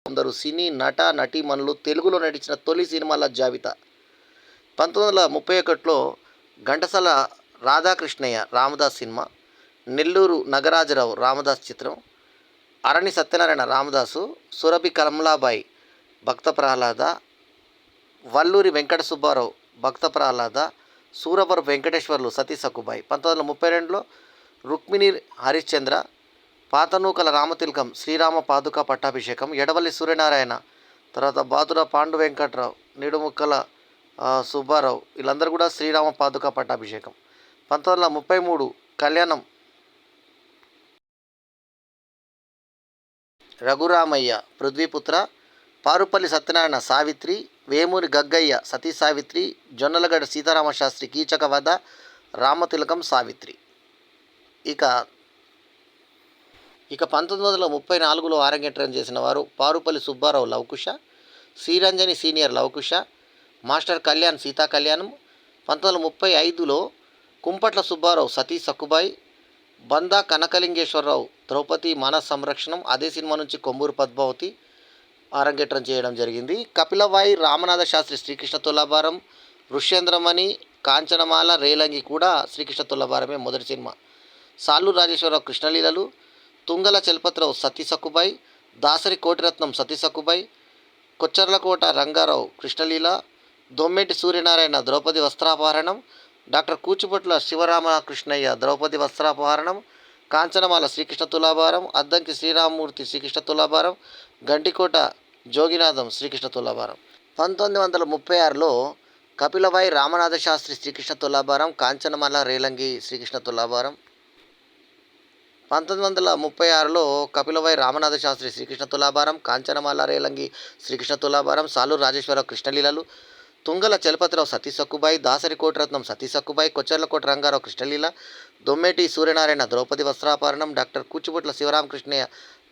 కొందరు సినీ నట నటీమణులు తెలుగులో నటించిన తొలి సినిమాల జాబితా. 1931లో ఘంటసాల రాధాకృష్ణయ్య రామదాస్ సినిమా, నెల్లూరు నగరాజరావు రామదాస్ చిత్రం, అరణి సత్యనారాయణ రామదాసు, సురభి కమలాబాయి భక్త ప్రహ్లాద, వల్లూరి వెంకట సుబ్బారావు భక్త ప్రహ్లాద, సూరవరపు వెంకటేశ్వర్లు సతీ సక్కుబాయి. 1932లో రుక్మిణి హరిశ్చంద్ర, పాతనూకల రామతిలకం శ్రీరామ పాదుక పట్టాభిషేకం, ఎడవల్లి సూర్యనారాయణ, తర్వాత బాతుర పాండు వెంకట్రావు, నిడుముక్కల సుబ్బారావు, వీళ్ళందరూ కూడా శ్రీరామ పాదుక పట్టాభిషేకం. 1933 కళ్యాణం రఘురామయ్య పృథ్వీపుత్ర, పారుపల్లి సత్యనారాయణ సావిత్రి, వేమూరి గగ్గయ్య సతీ సావిత్రి, జొన్నలగడ్డ సీతారామశాస్త్రి కీచక వధ, రామతిలకం సావిత్రి. ఇక 1934లో అరంగేట్రం చేసిన వారు పారుపల్లి సుబ్బారావు లవకుశ, శ్రీరంజని సీనియర్ లవకుశ, మాస్టర్ కళ్యాణ్ సీతా కళ్యాణం. 1935లో కుంపట్ల సుబ్బారావు సతీ సక్కుబాయి, బందా కనకలింగేశ్వరరావు ద్రౌపది మానస సంరక్షణం, అదే సినిమా నుంచి కొమ్మూరు పద్మావతి అరంగేట్రం చేయడం జరిగింది. కపిలవాయి రామనాథ శాస్త్రి శ్రీకృష్ణ తులాభారం, ఋష్యేంద్రమణి కాంచనమాల రేలంగి కూడా శ్రీకృష్ణ తులాభారమే మొదటి సినిమా. సాలు రాజేశ్వరరావు కృష్ణలీలలు, తుంగల చలపతిరావు సతీ సక్కుబాయి, దాసరి కోటిరత్నం సతీ సక్కుబాయి, కొచ్చర్లకోట రంగారావు కృష్ణలీల, దొమ్మెటి సూర్యనారాయణ ద్రౌపది వస్త్రాపహరణం, డాక్టర్ కూచిపట్ల శివరామకృష్ణయ్య ద్రౌపది వస్త్రాపహరణం, కాంచనమాల శ్రీకృష్ణ తులాభారం, అద్దంకి శ్రీరామమూర్తి శ్రీకృష్ణ తులాభారం, గంటికోట జోగినాథం శ్రీకృష్ణ తులాభారం. 1936లో కపిలవాయి రామనాథ శాస్త్రి శ్రీకృష్ణ తులాభారం, కాంచనమాల రేలంగి శ్రీకృష్ణ తులాభారం. 1936లో కపిలవాయి రామనాథ శాస్త్రి శ్రీకృష్ణ తులాభారం, కాంచనమాల రేలంగి శ్రీకృష్ణ తులాభారం, సాలూరు రాజేశ్వరరావు కృష్ణలీలలు, తుంగల చలపతిరావు సతీ సక్కుబాయి, దాసరి కోటిరత్నం సతీ సక్కుబాయి, కొచ్చర్లకోట రంగారావు కృష్ణలీల, దొమ్మెటి సూర్యనారాయణ ద్రౌపది వస్త్రాపహరణం, డాక్టర్ కూచిపట్ల శివరామకృష్ణయ్య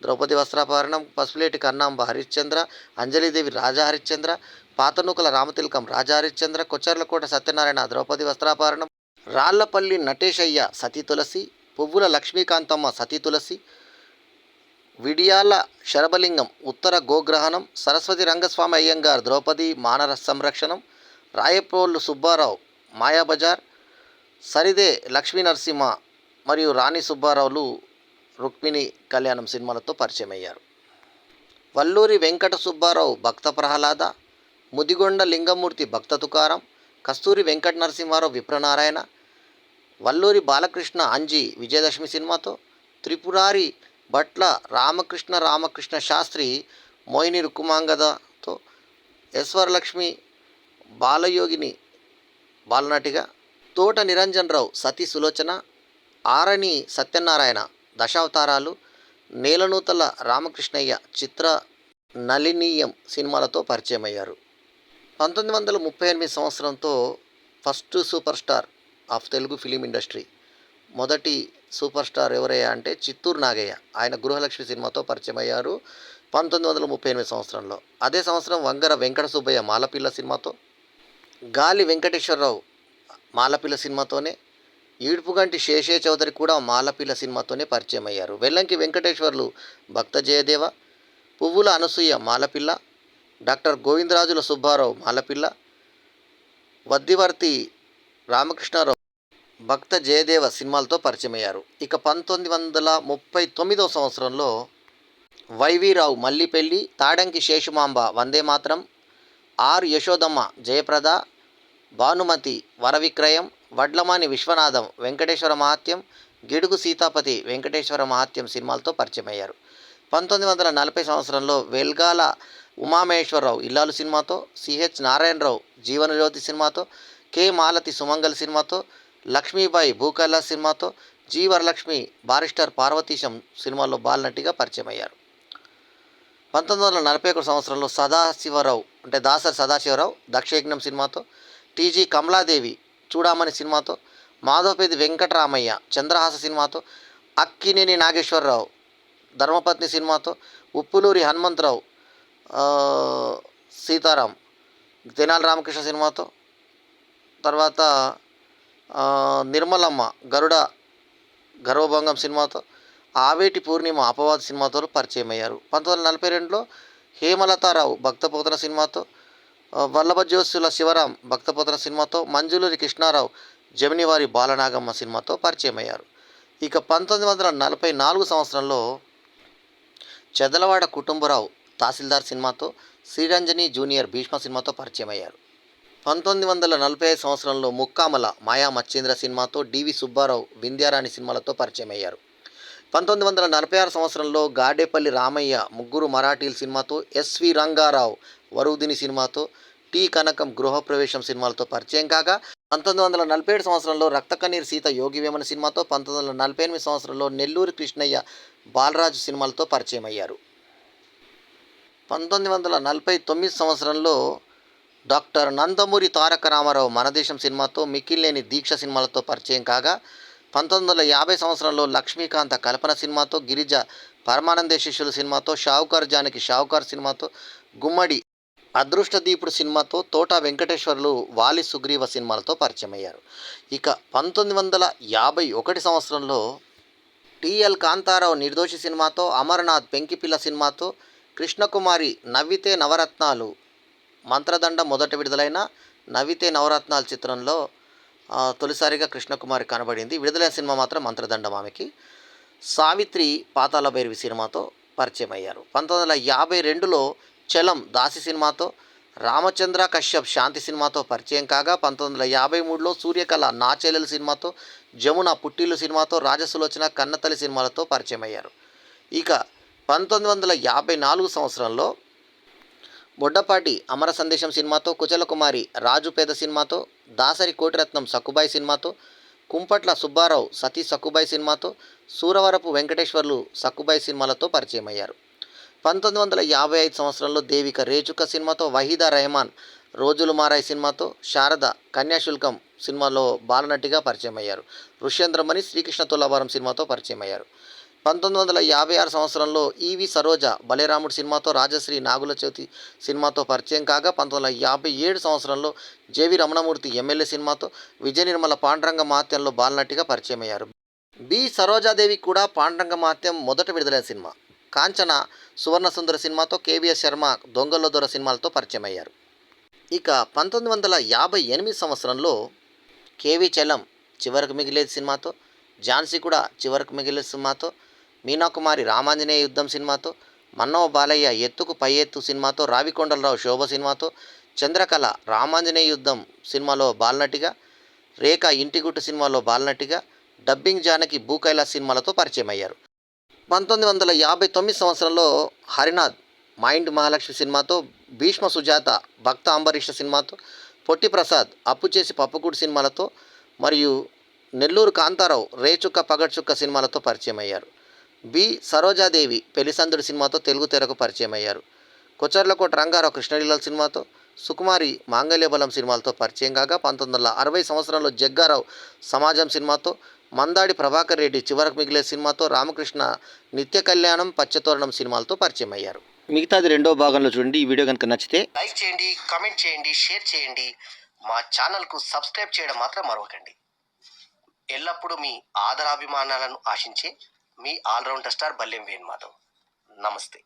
ద్రౌపది వస్త్రాపహరణం, పసుపులేటి కన్నాంబ హరిశ్చంద్ర, అంజలిదేవి రాజా హరిశ్చంద్ర, పాతనూకల రామతిలకం రాజా హరిశ్చంద్ర, కొచ్చర్లకోట సత్యనారాయణ ద్రౌపది వస్త్రాపహరణం, రాళ్లపల్లి నటేశయ్య సతీ తులసి, పువ్వుల లక్ష్మీకాంతమ్మ సతీ తులసి, విడియాల శరభలింగం ఉత్తర గోగ్రహణం, సరస్వతి రంగస్వామి అయ్యంగార్ ద్రౌపది మానర సంరక్షణం, రాయప్రోలు సుబ్బారావు మాయాబజార్, సరిదే లక్ష్మీ నరసింహ మరియు రాణి సుబ్బారావులు రుక్మిణి కళ్యాణం సినిమాలతో పరిచయం అయ్యారు. వల్లూరి వెంకట సుబ్బారావు భక్త ప్రహ్లాద, ముదిగొండ లింగమూర్తి భక్త తుకారం, కస్తూరి వెంకట నరసింహారావు విప్రనారాయణ, వల్లూరి బాలకృష్ణ అంజి విజయదశమి సినిమాతో, త్రిపురారి భట్ల రామకృష్ణ శాస్త్రి మోహిని రుక్కుమాంగదతో, యశ్వరలక్ష్మి బాలయోగిని బాలనటిగా, తోట నిరంజన్ రావు సతీ సులోచన, ఆరణి సత్యనారాయణ దశావతారాలు, నేలనూతల రామకృష్ణయ్య చిత్ర నళినీయం సినిమాలతో పరిచయం అయ్యారు. 1938 సంవత్సరంతో first super star of Telugu film industry, మొదటి సూపర్ స్టార్ ఎవరయ్యా అంటే చిత్తూరు నాగయ్య. ఆయన గృహలక్ష్మి సినిమాతో పరిచయం అయ్యారు 1938 సంవత్సరంలో. అదే సంవత్సరం వంగర వెంకట సుబ్బయ్య మాలపిల్ల సినిమాతో, గాలి వెంకటేశ్వరరావు మాలపిల్ల సినిమాతోనే, ఈడ్పుగంటి శేషే చౌదరి కూడా మాలపిల్ల సినిమాతోనే పరిచయం అయ్యారు. వెల్లంకి వెంకటేశ్వర్లు భక్త జయదేవ, పువ్వుల అనసూయ మాలపిల్ల, డాక్టర్ గోవిందరాజుల సుబ్బారావు మాలపిల్ల, వద్దివర్తి రామకృష్ణారావు భక్త జయదేవ సినిమాలతో పరిచయం అయ్యారు. ఇక 1939 సంవత్సరంలో వైవీరావు మల్లిపెల్లి, తాడంకి శేషమాంబ వందే మాత్రం, ఆర్ యశోదమ్మ జయప్రద, భానుమతి వరవిక్రయం, వడ్లమాని విశ్వనాథం వెంకటేశ్వర మహాత్యం, గిడుగు సీతాపతి వెంకటేశ్వర మహాత్యం సినిమాలతో పరిచయం అయ్యారు. 1940 సంవత్సరంలో వెల్గాల ఉమామహేశ్వరరావు ఇల్లాలు సినిమాతో, సిహెచ్ నారాయణరావు జీవనజ్యోతి సినిమాతో, కె మాలతి సుమంగల్ సినిమాతో, లక్ష్మీబాయి భూకైలాస్ సినిమాతో, జి వరలక్ష్మి బారిస్టర్ పార్వతీశం సినిమాల్లో బాలనటిగా పరిచయం అయ్యారు. 1941 సంవత్సరంలో సదాశివరావు అంటే దాసరి సదాశివరావు దక్షయజ్ఞం సినిమాతో, టీజీ కమలాదేవి చూడామణి సినిమాతో, మాధవపేది వెంకటరామయ్య చంద్రహాస సినిమాతో, అక్కినేని నాగేశ్వరరావు ధర్మపత్ని సినిమాతో, ఉప్పులూరి హనుమంతరావు సీతారాం తెనాలి రామకృష్ణ సినిమాతో, తర్వాత నిర్మలమ్మ గరుడ గర్వభంగం సినిమాతో, ఆవేటి పూర్ణిమ అపవాద్ సినిమాతో పరిచయం అయ్యారు. 1942లో హేమలతారావు భక్తపోతన సినిమాతో, వల్లభ జోస్యుల శివరాం భక్తపోతన సినిమాతో, మంజులూరి కృష్ణారావు జమినివారి బాలనాగమ్మ సినిమాతో పరిచయం అయ్యారు. ఇక 1944 సంవత్సరంలో చెదలవాడ కుటుంబరావు తహసీల్దార్ సినిమాతో, శ్రీరంజని జూనియర్ భీష్మ సినిమాతో పరిచయం అయ్యారు. 1945 సంవత్సరంలో ముక్కామల మాయా మచ్చేంద్ర సినిమాతో, డివి సుబ్బారావు వింధ్యారాణి సినిమాలతో పరిచయం అయ్యారు. 1946 సంవత్సరంలో గాడేపల్లి రామయ్య ముగ్గురు మరాఠీల సినిమాతో, ఎస్వి రంగారావు వరుదిని సినిమాతో, టి కనకం గృహప్రవేశం సినిమాలతో పరిచయం కాగా, 1947 సంవత్సరంలో రక్తకన్నీర్ సీత యోగి వేమన సినిమాతో, 1948 సంవత్సరంలో నెల్లూరి కృష్ణయ్య బాలరాజు సినిమాలతో పరిచయం అయ్యారు. 1949 సంవత్సరంలో డాక్టర్ నందమూరి తారక రామారావు మనదేశం సినిమాతో, మిక్కిలేని దీక్ష సినిమాలతో పరిచయం కాగా, 1950 సంవత్సరంలో లక్ష్మీకాంత కల్పన సినిమాతో, గిరిజ పరమానందే శిష్యుల సినిమాతో, షావుకార్ జానకి షావుకార్ సినిమాతో, గుమ్మడి అదృష్టదీపుడు సినిమాతో, తోట వెంకటేశ్వర్లు వాలి సుగ్రీవ సినిమాలతో పరిచయం అయ్యారు. ఇక 1951 సంవత్సరంలో టిఎల్ కాంతారావు నిర్దోషి సినిమాతో, అమర్నాథ్ పెంకిపిల్ల సినిమాతో, కృష్ణకుమారి నవ్వితే నవరత్నాలు మంత్రదండ మొదట విడుదలైన నవ్వితే నవరత్నాలు చిత్రంలో తొలిసారిగా కృష్ణకుమారి కనబడింది. విడుదలైన సినిమా మాత్రం మంత్రదండం ఆమెకి. సావిత్రి పాతాళ భైరవి సినిమాతో పరిచయం అయ్యారు. 1952లో చలం దాసి సినిమాతో, రామచంద్ర కశ్యప్ శాంతి సినిమాతో పరిచయం కాగా, 1953లో సూర్యకళ నా చెల్లెలు సినిమాతో, జమున పుట్టిల్లు సినిమాతో, రాజసులోచన కన్నతల్లి సినిమాలతో పరిచయం అయ్యారు. ఇక 1954 సంవత్సరంలో బొడ్డపాటి అమర సందేశం సినిమాతో, కుచలకుమారి రాజుపేద సినిమాతో, దాసరి కోటిరత్నం సక్కుబాయి సినిమాతో, కుంపట్ల సుబ్బారావు సతీ సక్కుబాయి సినిమాతో, సూరవరపు వెంకటేశ్వర్లు సక్కుబాయి సినిమాలతో పరిచయం అయ్యారు. 1955 సంవత్సరంలో దేవిక రేచుక సినిమాతో, వహీదా రెహమాన్ రోజులు మారాయి సినిమాతో, శారద కన్యాశుల్కం సినిమాలో బాలనటిగా పరిచయం అయ్యారు. ఋష్యేంద్రమణి శ్రీకృష్ణ తులాభారం సినిమాతో పరిచయం అయ్యారు. 1956 సంవత్సరంలో ఈవి సరోజ బలేరాముడు సినిమాతో, రాజశ్రీ నాగుల చవితి సినిమాతో పరిచయం కాగా, 1957 సంవత్సరంలో జేవి రమణమూర్తి ఎమ్మెల్యే సినిమాతో, విజయ నిర్మల పాండురంగ మహాత్యంలో బాలనటిగా పరిచయం అయ్యారు. బి సరోజాదేవి కూడా పాండురంగ మహాత్యం మొదట విడుదలైన సినిమా. కాంచన సువర్ణసుందర సినిమాతో, కేవీఎస్ శర్మ దొంగల్లో దొర సినిమాలతో పరిచయం అయ్యారు. ఇక 1958 సంవత్సరంలో కేవి చలం చివరకు మిగిలేది సినిమాతో, ఝాన్సీ కూడా చివరకు మిగిలే సినిమాతో, మీనాకుమారి రామాంజనేయ యుద్ధం సినిమాతో, మన్నవ బాలయ్య ఎత్తుకు పై ఎత్తు సినిమాతో, రావికొండలరావు శోభ సినిమాతో, చంద్రకళ రామాంజనేయ యుద్ధం సినిమాలో బాలనటిగా, రేఖ ఇంటిగుట్టు సినిమాలో బాలనటిగా, డబ్బింగ్ జానకి భూకైలాస్ సినిమాలతో పరిచయం అయ్యారు. 1959 సంవత్సరంలో హరినాథ్ మైండ్ మహాలక్ష్మి సినిమాతో, భీష్మ సుజాత భక్త అంబరీష సినిమాతో, పొట్టి ప్రసాద్ అప్పు చేసి పప్పుకూడు సినిమాలతో మరియు నెల్లూరు కాంతారావు రేచుక్క పగడ్చుక్క సినిమాలతో పరిచయం అయ్యారు. బి సరోజాదేవి పెళ్లిసందుడి సినిమాతో తెలుగు తెరకు పరిచయం అయ్యారు. కొచర్లకోట రంగారావు కృష్ణలీల సినిమాతో, సుకుమారి మాంగళ్యబలం సినిమాలతో పరిచయం కాగా, 1960 సంవత్సరంలో జగ్గారావు సమాజం సినిమాతో, మందాడి ప్రభాకర్ రెడ్డి చివరకు మిగిలే సినిమాతో, రామకృష్ణ నిత్య కళ్యాణం పచ్చతోరణం సినిమాలతో పరిచయం అయ్యారు. మిగతాది రెండో భాగంలో చూడండి. ఈ వీడియో కనుక నచ్చితే లైక్ చేయండి, కామెంట్ చేయండి, షేర్ చేయండి. మా ఛానల్కు సబ్స్క్రైబ్ చేయడం మాత్రం మరవకండి. ఎల్లప్పుడూ మీ ఆదరాభిమానాలను ఆశించే మీ ఆల్రౌండర్ స్టార్ బల్లెం వేణుమాధవ్. నమస్తే.